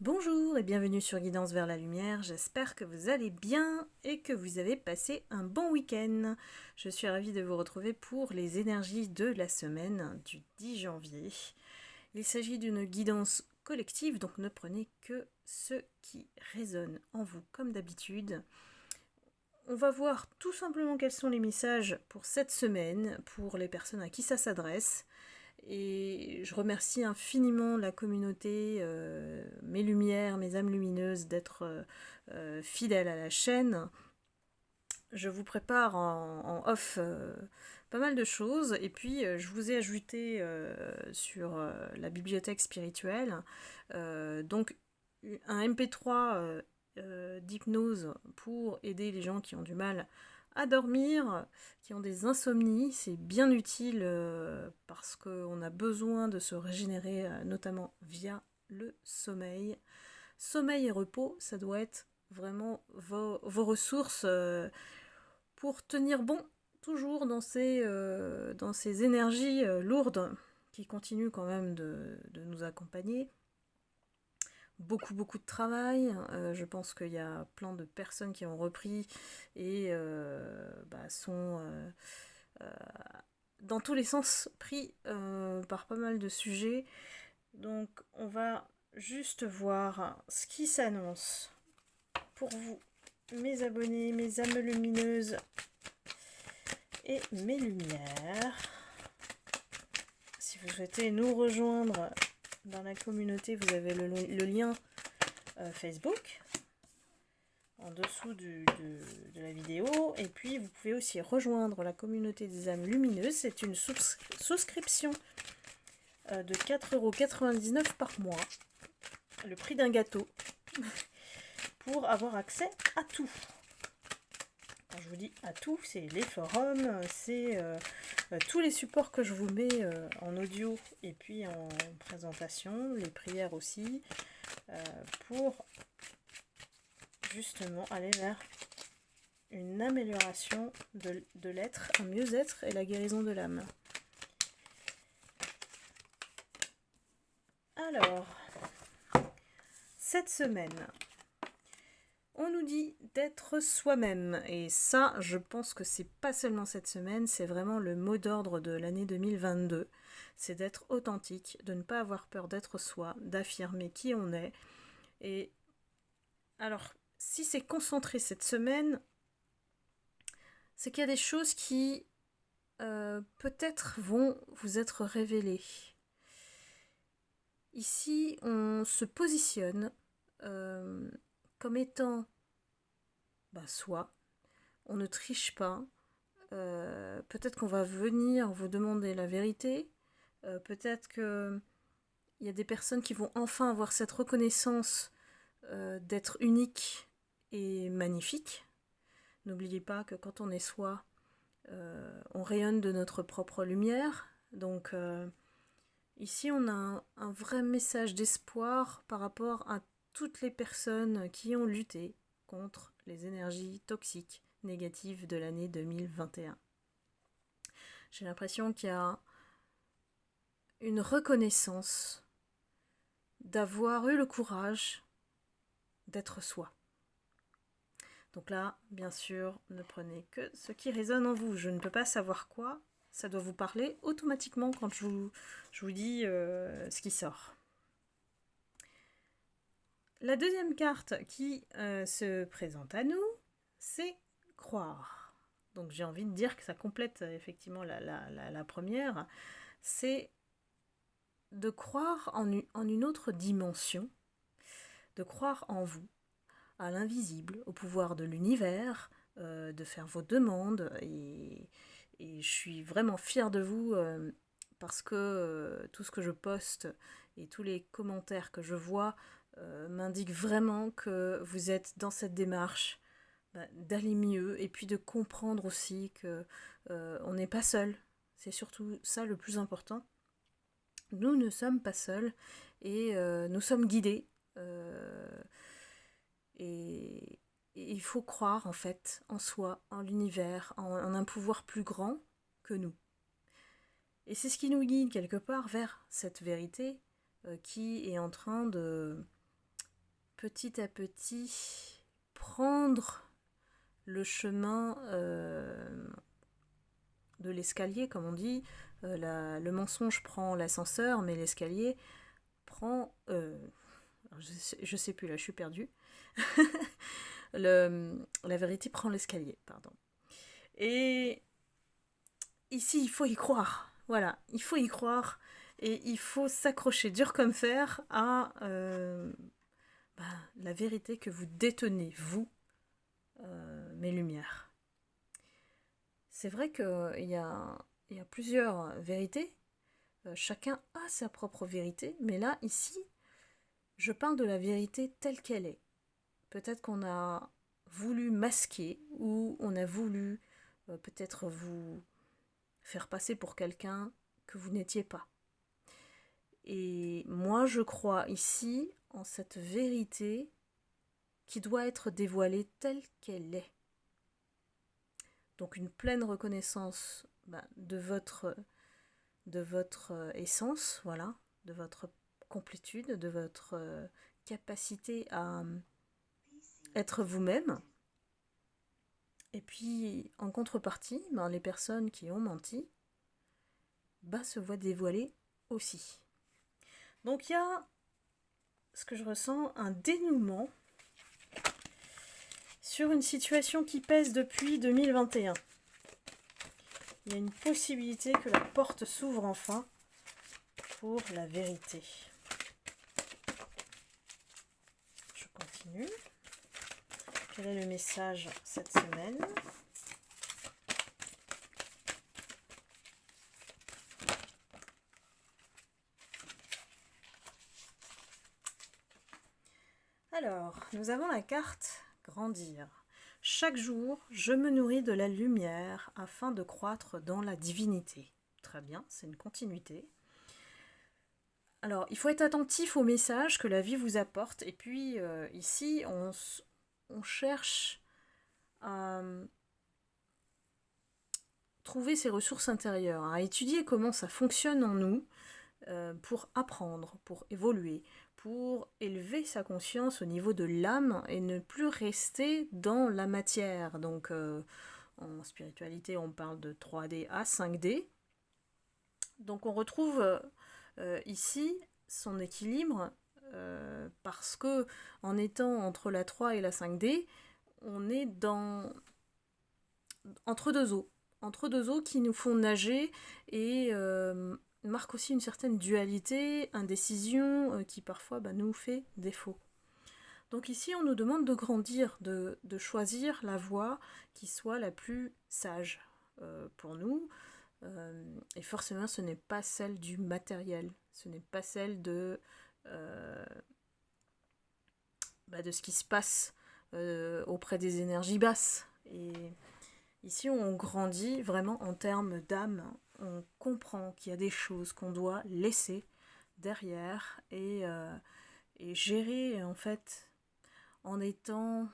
Bonjour et bienvenue sur Guidance vers la lumière, j'espère que vous allez bien et bienvenue sur Guidance vers la lumière, j'espère que vous allez bien et que vous avez passé un bon week-end. Je suis ravie de vous retrouver pour les énergies de la semaine du 10 janvier. Il s'agit d'une guidance collective, donc ne prenez que ce qui résonne en vous comme d'habitude. On va voir tout simplement quels sont les messages pour cette semaine, pour les personnes à qui ça s'adresse. Et je remercie infiniment la communauté, mes lumières, mes âmes lumineuses, d'être fidèles à la chaîne. Je vous prépare en off pas mal de choses. Et puis, je vous ai ajouté sur la bibliothèque spirituelle donc un MP3 d'hypnose pour aider les gens qui ont du mal à dormir, qui ont des insomnies. C'est bien utile parce qu'on a besoin de se régénérer, notamment via le sommeil. Sommeil et repos, ça doit être vraiment vos ressources pour tenir bon toujours dans ces énergies lourdes qui continuent quand même de nous accompagner. Beaucoup de travail, je pense qu'il y a plein de personnes qui ont repris et sont dans tous les sens pris par pas mal de sujets. Donc on va juste voir ce qui s'annonce pour vous, mes abonnés, mes âmes lumineuses et mes lumières. Si vous souhaitez nous rejoindre dans la communauté, vous avez le lien Facebook en dessous de la vidéo. Et puis vous pouvez aussi rejoindre la communauté des âmes lumineuses. C'est une souscription de 4,99 € par mois, le prix d'un gâteau, pour avoir accès à tout. Quand je vous dis à tout, c'est les forums, c'est tous les supports que je vous mets en audio et puis en présentation, les prières aussi, pour justement aller vers une amélioration de l'être, un mieux-être et la guérison de l'âme. Alors, cette semaine, on nous dit d'être soi-même, et ça, je pense que c'est pas seulement cette semaine, c'est vraiment le mot d'ordre de l'année 2022, c'est d'être authentique, de ne pas avoir peur d'être soi, d'affirmer qui on est. Et alors, si c'est concentré cette semaine, c'est qu'il y a des choses qui peut-être vont vous être révélées. Ici, on se positionne comme étant soi. On ne triche pas. Peut-être qu'on va venir vous demander la vérité. Peut-être qu'il y a des personnes qui vont enfin avoir cette reconnaissance d'être unique et magnifique. N'oubliez pas que quand on est soi, on rayonne de notre propre lumière. Donc ici, on a un vrai message d'espoir par rapport à toutes les personnes qui ont lutté contre les énergies toxiques, négatives de l'année 2021. J'ai l'impression qu'il y a une reconnaissance d'avoir eu le courage d'être soi. Donc là, bien sûr, ne prenez que ce qui résonne en vous. Je ne peux pas savoir quoi. Ça doit vous parler automatiquement quand je vous dis ce qui sort. La deuxième carte qui se présente à nous, c'est croire. Donc j'ai envie de dire que ça complète effectivement la première. C'est de croire en une autre dimension, de croire en vous, à l'invisible, au pouvoir de l'univers, de faire vos demandes. Et je suis vraiment fière de vous parce que tout ce que je poste et tous les commentaires que je vois m'indiquent vraiment que vous êtes dans cette démarche d'aller mieux et puis de comprendre aussi que on n'est pas seul. C'est surtout ça le plus important. Nous ne sommes pas seuls et nous sommes guidés. Et il faut croire en fait en soi, en l'univers, en un pouvoir plus grand que nous. Et c'est ce qui nous guide quelque part vers cette vérité qui est en train de petit à petit prendre le chemin de l'escalier, comme on dit. Le mensonge prend l'ascenseur, mais l'escalier prend... je sais plus, là, je suis perdue. La vérité prend l'escalier, pardon. Et ici, il faut y croire. Voilà, il faut y croire. Et il faut s'accrocher dur comme fer à la vérité que vous détenez, vous, mes lumières. C'est vrai qu'il y a plusieurs vérités. Chacun a sa propre vérité. Mais là, ici, je parle de la vérité telle qu'elle est. Peut-être qu'on a voulu masquer ou on a voulu peut-être vous faire passer pour quelqu'un que vous n'étiez pas. Et moi, je crois ici en cette vérité qui doit être dévoilée telle qu'elle est. Donc une pleine reconnaissance de votre essence, voilà, de votre complétude, de votre capacité à être vous-même. Et puis, en contrepartie, les personnes qui ont menti se voient dévoiler aussi. Donc il y a, ce que je ressens, un dénouement sur une situation qui pèse depuis 2021. Il y a une possibilité que la porte s'ouvre enfin pour la vérité. Je continue. Quel est le message cette semaine ? Alors, nous avons la carte grandir. Chaque jour, je me nourris de la lumière afin de croître dans la divinité. Très bien, c'est une continuité. Alors, il faut être attentif aux messages que la vie vous apporte. Et puis, ici, on cherche à trouver ses ressources intérieures, à étudier comment ça fonctionne en nous pour apprendre, pour évoluer, pour élever sa conscience au niveau de l'âme et ne plus rester dans la matière. Donc en spiritualité, on parle de 3D à 5D. Donc on retrouve ici son équilibre parce que en étant entre la 3 et la 5D, on est entre deux eaux qui nous font nager et marque aussi une certaine dualité, indécision qui parfois nous fait défaut. Donc ici on nous demande de grandir, de choisir la voie qui soit la plus sage pour nous. Et forcément ce n'est pas celle du matériel, ce n'est pas celle de ce qui se passe auprès des énergies basses. Et ici on grandit vraiment en termes d'âme. On comprend qu'il y a des choses qu'on doit laisser derrière et gérer en fait en étant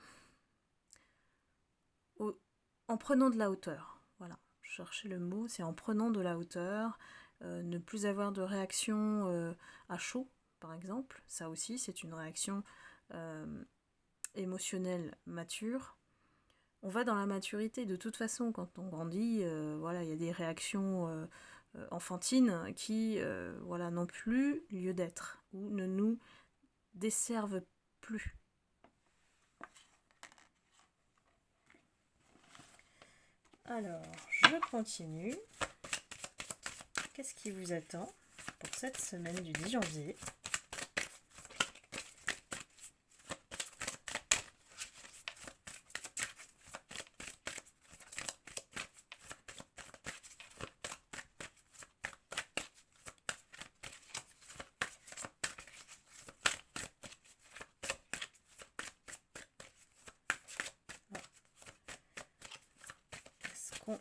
en prenant de la hauteur. Voilà, je cherchais le mot, c'est en prenant de la hauteur, ne plus avoir de réaction à chaud par exemple. Ça aussi c'est une réaction émotionnelle mature. On va dans la maturité. De toute façon, quand on grandit, il y a des réactions enfantines qui n'ont plus lieu d'être ou ne nous desservent plus. Alors, je continue. Qu'est-ce qui vous attend pour cette semaine du 10 janvier ?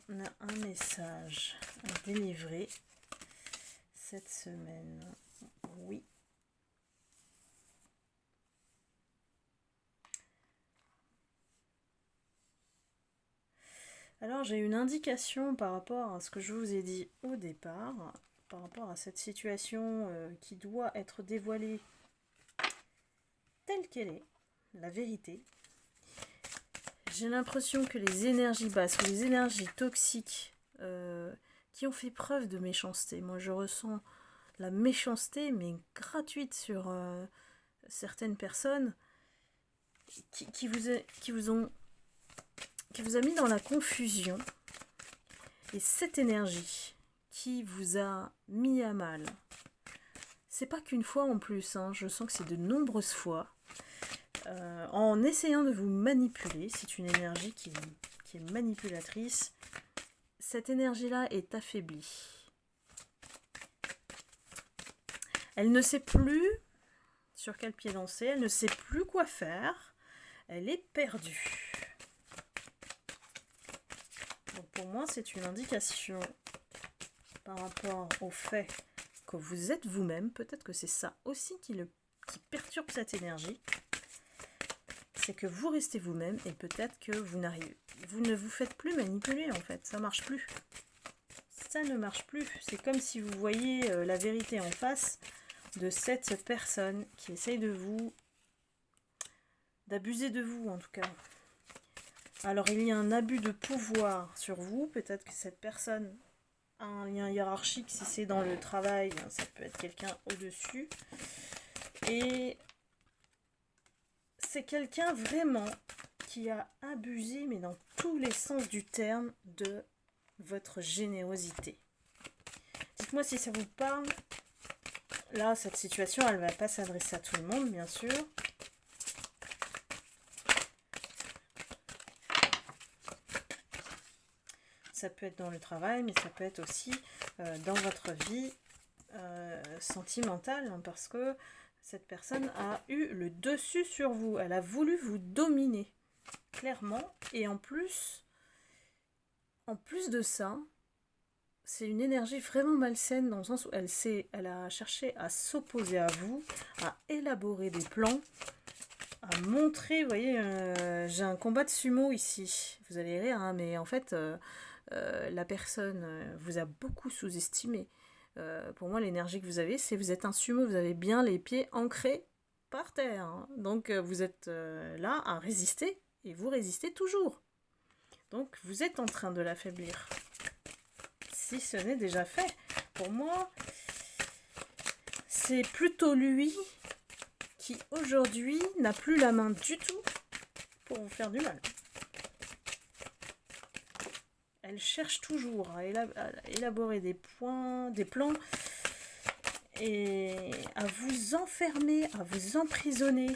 On a un message à délivrer cette semaine. Oui. Alors j'ai une indication par rapport à ce que je vous ai dit au départ, par rapport à cette situation qui doit être dévoilée telle qu'elle est. la vérité. J'ai l'impression que les énergies basses ou les énergies toxiques qui ont fait preuve de méchanceté, moi je ressens la méchanceté mais gratuite sur certaines personnes qui vous a mis dans la confusion. Et cette énergie qui vous a mis à mal, c'est pas qu'une fois en plus, hein, je sens que c'est de nombreuses fois, en essayant de vous manipuler. C'est une énergie qui est manipulatrice. Cette énergie-là est affaiblie. Elle ne sait plus sur quel pied danser, elle ne sait plus quoi faire, elle est perdue. Donc pour moi, c'est une indication par rapport au fait que vous êtes vous-même. Peut-être que c'est ça aussi qui perturbe cette énergie. C'est que vous restez vous-même et peut-être que vous ne vous faites plus manipuler en fait. Ça marche plus. Ça ne marche plus. C'est comme si vous voyez la vérité en face de cette personne qui essaye d'abuser de vous en tout cas. Alors il y a un abus de pouvoir sur vous. Peut-être que cette personne a un lien hiérarchique. Si c'est dans le travail, ça peut être quelqu'un au-dessus. Et c'est quelqu'un vraiment qui a abusé, mais dans tous les sens du terme, de votre générosité. Dites-moi si ça vous parle. Là, cette situation, elle ne va pas s'adresser à tout le monde, bien sûr. Ça peut être dans le travail, mais ça peut être aussi dans votre vie sentimentale, hein, parce que cette personne a eu le dessus sur vous. Elle a voulu vous dominer, clairement. Et en plus de ça, c'est une énergie vraiment malsaine dans le sens où elle a cherché à s'opposer à vous, à élaborer des plans, à montrer, vous voyez, j'ai un combat de sumo ici. Vous allez rire, hein, mais en fait, la personne vous a beaucoup sous-estimé. Pour moi, l'énergie que vous avez, c'est vous êtes un sumo, vous avez bien les pieds ancrés par terre. Hein. Donc, vous êtes là à résister, et vous résistez toujours. Donc, vous êtes en train de l'affaiblir. Si ce n'est déjà fait. Pour moi, c'est plutôt lui qui, aujourd'hui, n'a plus la main du tout pour vous faire du mal. Elle cherche toujours à élaborer des plans et à vous enfermer, à vous emprisonner,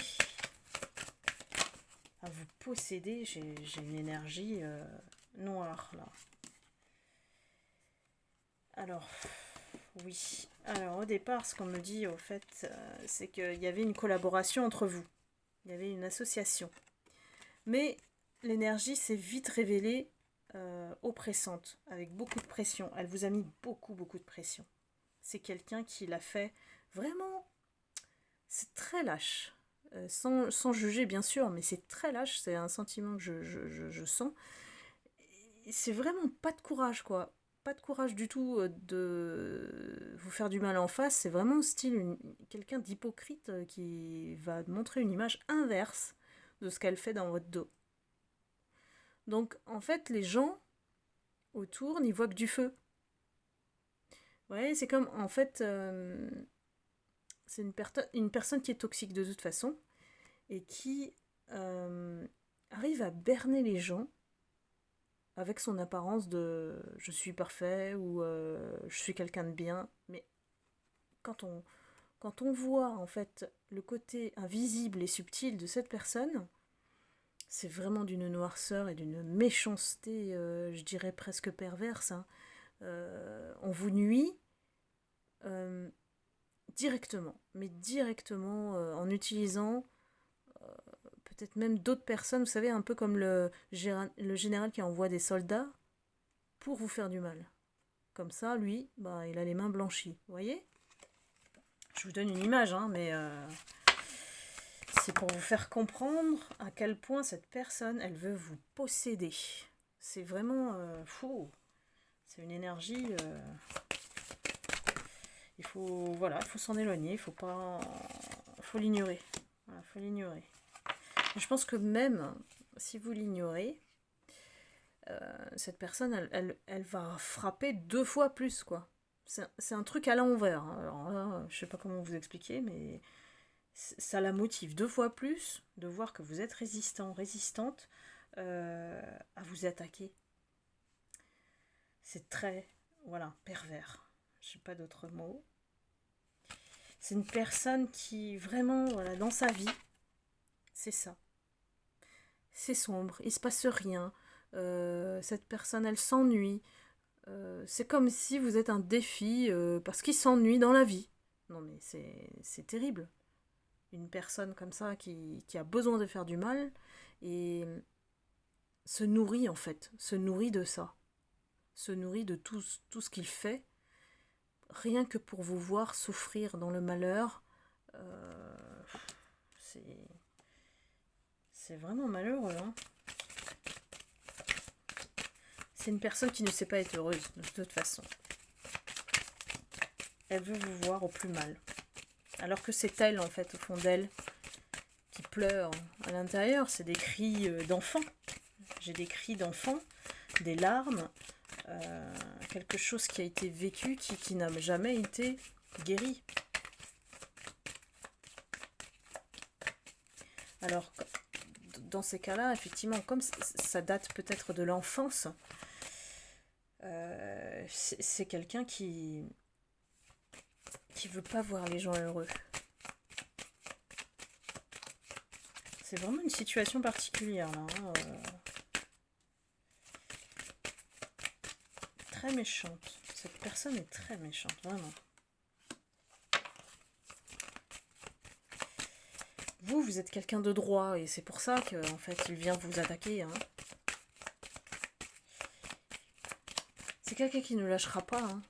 à vous posséder. J'ai une énergie noire là. Alors, oui. Alors, au départ, ce qu'on me dit, au fait, c'est qu'il y avait une collaboration entre vous. Il y avait une association. Mais l'énergie s'est vite révélée oppressante, avec beaucoup de pression. Elle vous a mis beaucoup de pression. C'est quelqu'un qui l'a fait vraiment... C'est très lâche. Sans juger, bien sûr, mais c'est très lâche. C'est un sentiment que je sens. Et c'est vraiment pas de courage, quoi. Pas de courage du tout de vous faire du mal en face. C'est vraiment style quelqu'un d'hypocrite qui va montrer une image inverse de ce qu'elle fait dans votre dos. Donc en fait les gens autour n'y voient que du feu. Ouais, c'est comme en fait c'est une personne qui est toxique de toute façon et qui arrive à berner les gens avec son apparence de je suis parfait ou je suis quelqu'un de bien. Mais quand on voit en fait le côté invisible et subtil de cette personne, c'est vraiment d'une noirceur et d'une méchanceté, je dirais presque perverse. Hein. On vous nuit directement, mais directement en utilisant peut-être même d'autres personnes, vous savez, un peu comme le général qui envoie des soldats pour vous faire du mal. Comme ça, lui, bah, il a les mains blanchies. Vous voyez ? Je vous donne une image, hein, mais c'est pour vous faire comprendre à quel point cette personne, elle veut vous posséder. C'est vraiment fou. C'est une énergie... il faut s'en éloigner, il faut l'ignorer. Voilà, faut l'ignorer. Je pense que même si vous l'ignorez, cette personne, elle va frapper 2 fois plus, quoi. C'est un truc à l'envers, hein. Alors là, je sais pas comment vous expliquer, mais ça la motive 2 fois plus de voir que vous êtes résistant, résistante à vous attaquer. C'est très, voilà, pervers. Je sais pas d'autres mots. C'est une personne qui, vraiment, voilà, dans sa vie, c'est ça. C'est sombre, il se passe rien. Cette personne, elle s'ennuie. C'est comme si vous êtes un défi parce qu'il s'ennuie dans la vie. Non mais c'est terrible. Une personne comme ça qui a besoin de faire du mal et se nourrit en fait, se nourrit de ça. Se nourrit de tout ce qu'il fait, rien que pour vous voir souffrir dans le malheur. C'est vraiment malheureux, hein. C'est une personne qui ne sait pas être heureuse, de toute façon. Elle veut vous voir au plus mal. Alors que c'est elle, en fait, au fond d'elle, qui pleure à l'intérieur. C'est des cris d'enfant. J'ai des cris d'enfant, des larmes, quelque chose qui a été vécu, qui n'a jamais été guéri. Alors, dans ces cas-là, effectivement, comme ça date peut-être de l'enfance, c'est quelqu'un qui veut pas voir les gens heureux. C'est vraiment une situation particulière là, hein. Très méchante. Cette personne est très méchante, vraiment. Vous êtes quelqu'un de droit et c'est pour ça qu'en fait il vient vous attaquer, hein. C'est quelqu'un qui ne lâchera pas, hein.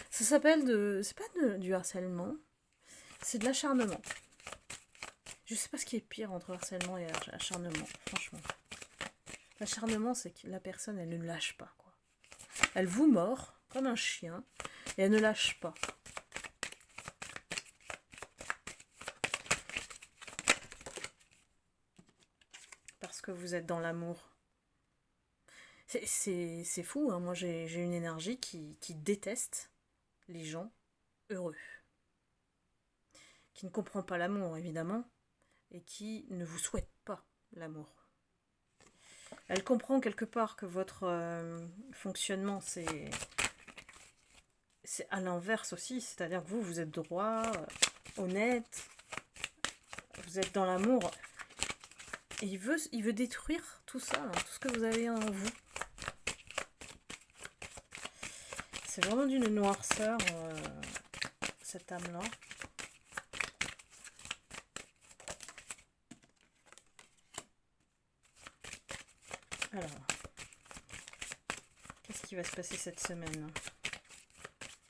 Ça s'appelle c'est pas du harcèlement, c'est de l'acharnement. Je sais pas ce qui est pire entre harcèlement et acharnement, franchement. L'acharnement, c'est que la personne, elle ne lâche pas, quoi. Elle vous mord comme un chien et elle ne lâche pas. Parce que vous êtes dans l'amour. C'est fou, hein. Moi j'ai une énergie qui déteste les gens heureux. Qui ne comprend pas l'amour, évidemment, et qui ne vous souhaite pas l'amour. Elle comprend quelque part que votre fonctionnement, c'est à l'inverse aussi, c'est-à-dire que vous êtes droit, honnête, vous êtes dans l'amour, et il veut détruire tout ça, là, tout ce que vous avez en vous. C'est vraiment d'une noirceur, cette âme-là. Alors, qu'est-ce qui va se passer cette semaine?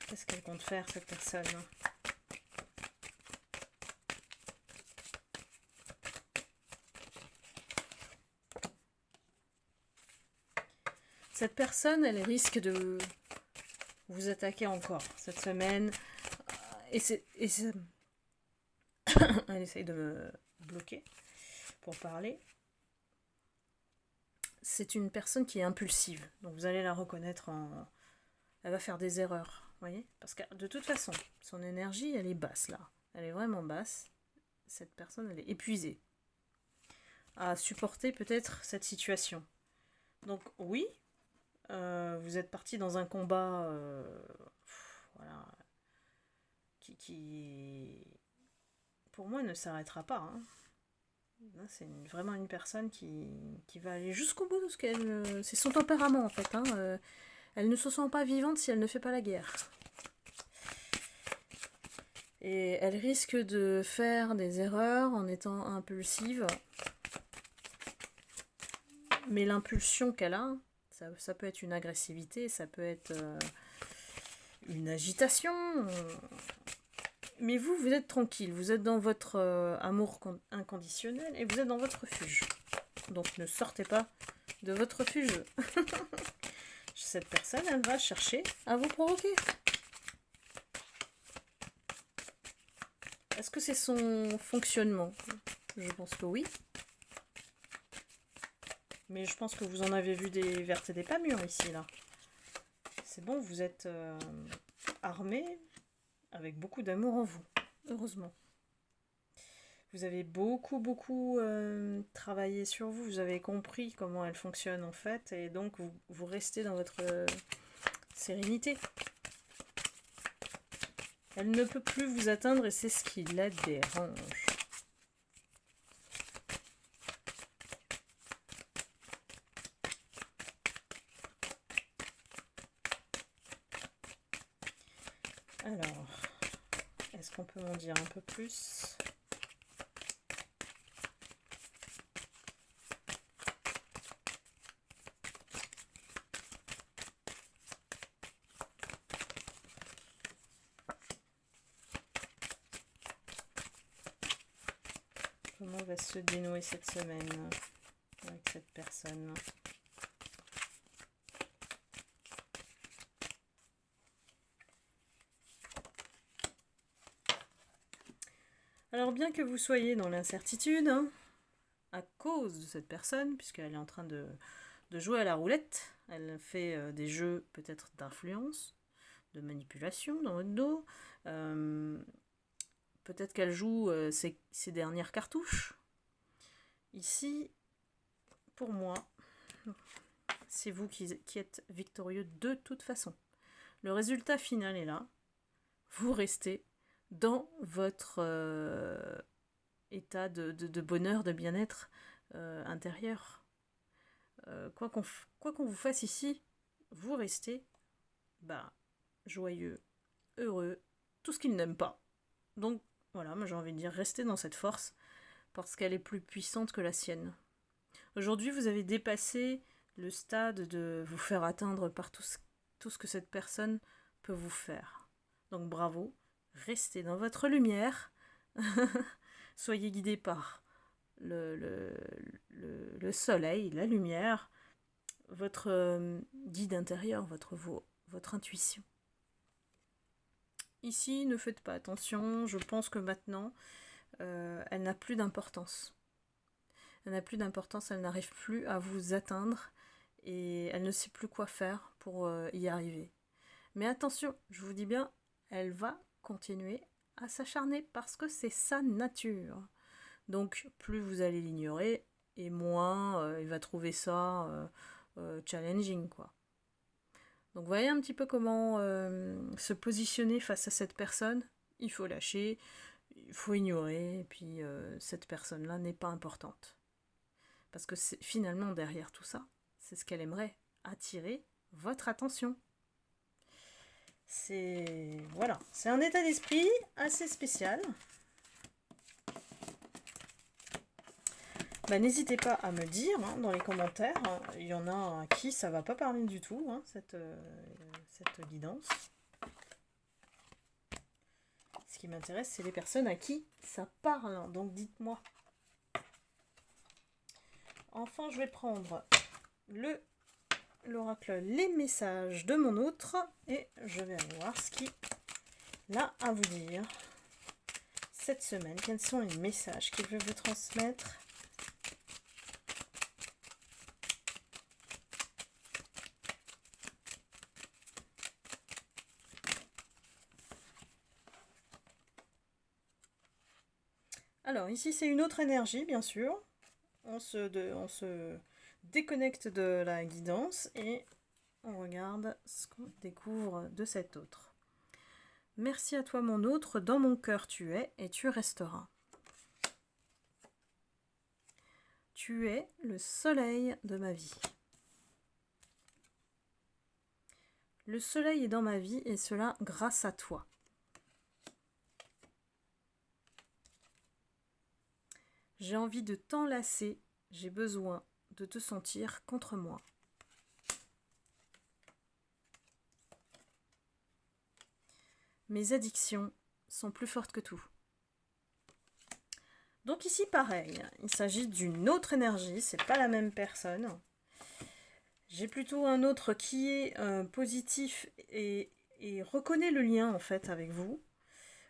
Qu'est-ce qu'elle compte faire, cette personne? Cette personne, elle risque de vous attaquer encore cette semaine. Et elle essaye de me bloquer pour parler. C'est une personne qui est impulsive. Donc vous allez la reconnaître elle va faire des erreurs, vous voyez? Parce que de toute façon, son énergie, elle est basse là. Elle est vraiment basse. Cette personne, elle est épuisée à supporter peut-être cette situation. Donc oui, vous êtes parti dans un combat voilà, qui pour moi ne s'arrêtera pas, hein. C'est vraiment une personne qui va aller jusqu'au bout de ce qu'elle... C'est son tempérament en fait, hein. Elle ne se sent pas vivante si elle ne fait pas la guerre. Et elle risque de faire des erreurs en étant impulsive. Mais l'impulsion qu'elle a, ça peut être une agressivité, ça peut être une agitation. Mais vous êtes tranquille, vous êtes dans votre amour inconditionnel et vous êtes dans votre refuge. Donc ne sortez pas de votre refuge. Cette personne, elle va chercher à vous provoquer. Est-ce que c'est son fonctionnement? Je pense que oui. Mais je pense que vous en avez vu des vertes et des pas mûres ici, là. C'est bon, vous êtes armés avec beaucoup d'amour en vous, heureusement. Vous avez beaucoup travaillé sur vous, vous avez compris comment elle fonctionne en fait, et donc vous restez dans votre sérénité. Elle ne peut plus vous atteindre et c'est ce qui la dérange. Alors, est-ce qu'on peut m'en dire un peu plus ? Comment va se dénouer cette semaine avec cette personne ? Alors bien que vous soyez dans l'incertitude, à cause de cette personne, puisqu'elle est en train de jouer à la roulette, elle fait des jeux peut-être d'influence, de manipulation dans votre dos, peut-être qu'elle joue ses dernières cartouches. Ici, pour moi, c'est vous qui êtes victorieux de toute façon. Le résultat final est là. Vous restez dans votre état de bonheur, de bien-être intérieur. Quoi qu'on vous fasse ici, vous restez joyeux, heureux, tout ce qu'il n'aime pas. Donc voilà, moi j'ai envie de dire, restez dans cette force parce qu'elle est plus puissante que la sienne. Aujourd'hui, vous avez dépassé le stade de vous faire atteindre par tout ce que cette personne peut vous faire. Donc bravo, restez dans votre lumière, soyez guidés par le soleil, la lumière, votre guide intérieur, votre intuition. Ici, ne faites pas attention, je pense que maintenant, elle n'a plus d'importance. Elle n'a plus d'importance, elle n'arrive plus à vous atteindre et elle ne sait plus quoi faire pour y arriver. Mais attention, je vous dis bien, elle va continuer à s'acharner parce que c'est sa nature. Donc plus vous allez l'ignorer et moins il va trouver ça challenging, quoi. Donc voyez un petit peu comment se positionner face à cette personne. Il faut lâcher, il faut ignorer, et puis cette personne-là n'est pas importante. Parce que finalement, derrière tout ça, c'est ce qu'elle aimerait, attirer votre attention. C'est un état d'esprit assez spécial. N'hésitez pas à me dire dans les commentaires. Il y en a à qui ça va pas parler du tout, cette guidance. Ce qui m'intéresse, c'est les personnes à qui ça parle. Donc dites-moi. Enfin, je vais prendre l'oracle Les Messages de mon autre et je vais aller voir ce qu'il a à vous dire cette semaine. Quels sont les messages qu'il veut vous transmettre ? Alors ici c'est une autre énergie bien sûr. On se déconnecte de la guidance et on regarde ce qu'on découvre de cet autre. Merci à toi mon autre, dans mon cœur tu es et tu resteras. Tu es le soleil de ma vie. Le soleil est dans ma vie et cela grâce à toi. J'ai envie de t'enlacer, j'ai besoin de te sentir contre moi. Mes addictions sont plus fortes que tout. Donc ici pareil, il s'agit d'une autre énergie, c'est pas la même personne. J'ai plutôt un autre qui est positif et reconnaît le lien en fait avec vous.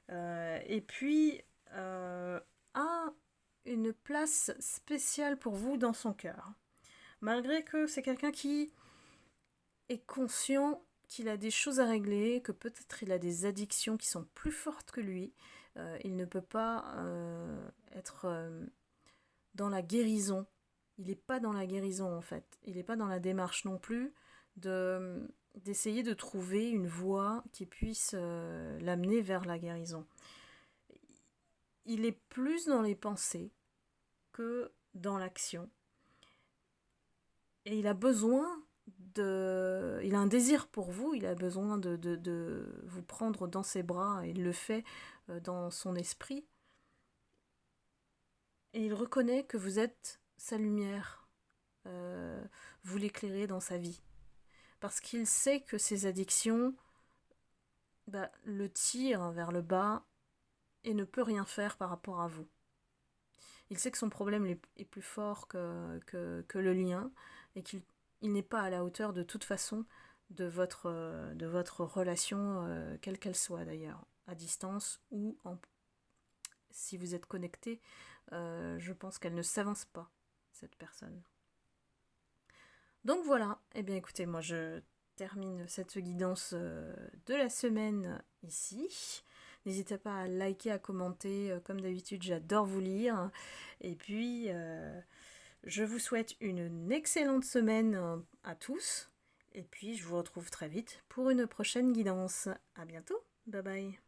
Et puis a une place spéciale pour vous dans son cœur. Malgré que c'est quelqu'un qui est conscient qu'il a des choses à régler, que peut-être il a des addictions qui sont plus fortes que lui. Il ne peut pas être dans la guérison. Il n'est pas dans la guérison en fait. Il n'est pas dans la démarche non plus d'essayer de trouver une voie qui puisse l'amener vers la guérison. Il est plus dans les pensées que dans l'action. Et il a besoin il a un désir pour vous, il a besoin de vous prendre dans ses bras, et il le fait dans son esprit. Et il reconnaît que vous êtes sa lumière, vous l'éclairez dans sa vie. Parce qu'il sait que ses addictions le tirent vers le bas et ne peut rien faire par rapport à vous. Il sait que son problème est plus fort que le lien, et qu'il n'est pas à la hauteur de toute façon de votre relation, quelle qu'elle soit d'ailleurs, à distance ou si vous êtes connecté. Je pense qu'elle ne s'avance pas, cette personne. Donc voilà, eh bien écoutez, moi je termine cette guidance de la semaine ici. N'hésitez pas à liker, à commenter, comme d'habitude, j'adore vous lire. Et puis, je vous souhaite une excellente semaine à tous. Et puis, je vous retrouve très vite pour une prochaine guidance. À bientôt, bye bye.